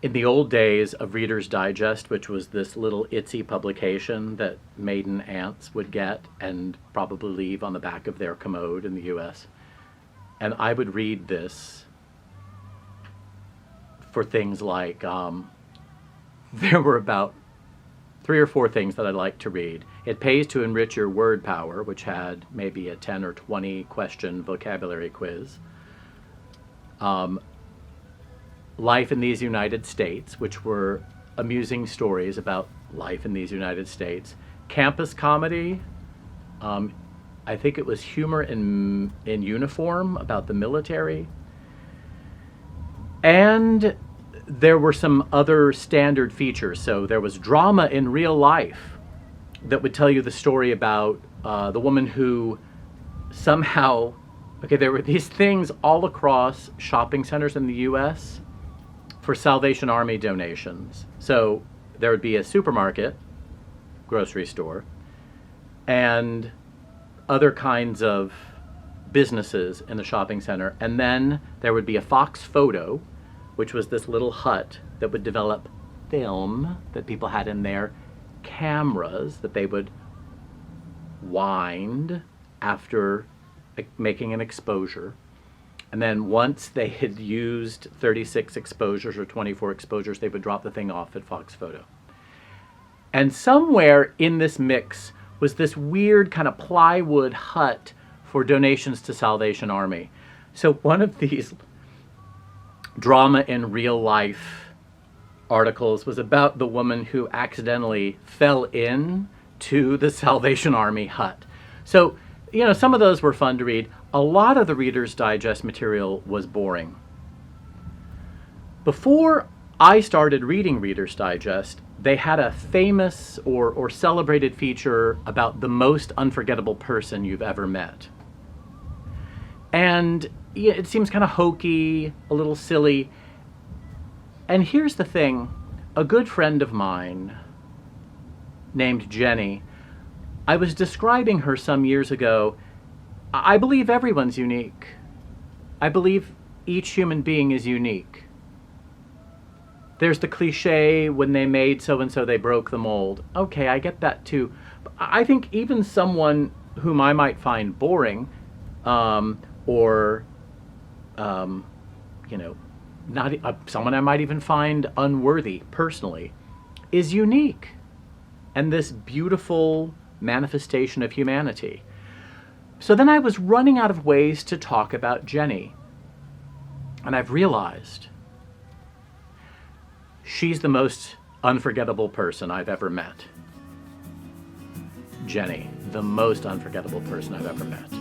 In the old days of Reader's Digest, which was this little itsy publication that maiden aunts would get and probably leave on the back of their commode in the US, and I would read this for things like, there were about 3 or 4 things that I'd like to read. It pays to enrich your word power, which had maybe a 10 or 20 question vocabulary quiz. Life in these United States, which were amusing stories about life in these United States. Campus comedy. I think it was humor in uniform about the military. And there were some other standard features. So there was drama in real life that would tell you the story about the woman who somehow, okay, there were these things all across shopping centers in the US for Salvation Army donations. So there would be a supermarket, grocery store, and other kinds of businesses in the shopping center. And then there would be a Fox Photo, which was this little hut that would develop film that people had in their cameras that they would wind after making an exposure. And then once they had used 36 exposures or 24 exposures, they would drop the thing off at Fox Photo. And somewhere in this mix was this weird kind of plywood hut for donations to Salvation Army. So one of these drama in real life articles was about the woman who accidentally fell in to the Salvation Army hut. So, you know, some of those were fun to read. A lot of the Reader's Digest material was boring. Before I started reading Reader's Digest, they had a famous or celebrated feature about the most unforgettable person you've ever met. And yeah, it seems kind of hokey, a little silly. And here's the thing. A good friend of mine named Jenny, I was describing her some years ago. I believe everyone's unique. I believe each human being is unique. There's the cliche, when they made so-and-so, they broke the mold. Okay, I get that too. But I think even someone whom I might find boring, or not someone I might even find unworthy personally, is unique. And this beautiful manifestation of humanity. So then I was running out of ways to talk about Jenny. And I've realized she's the most unforgettable person I've ever met. Jenny, the most unforgettable person I've ever met.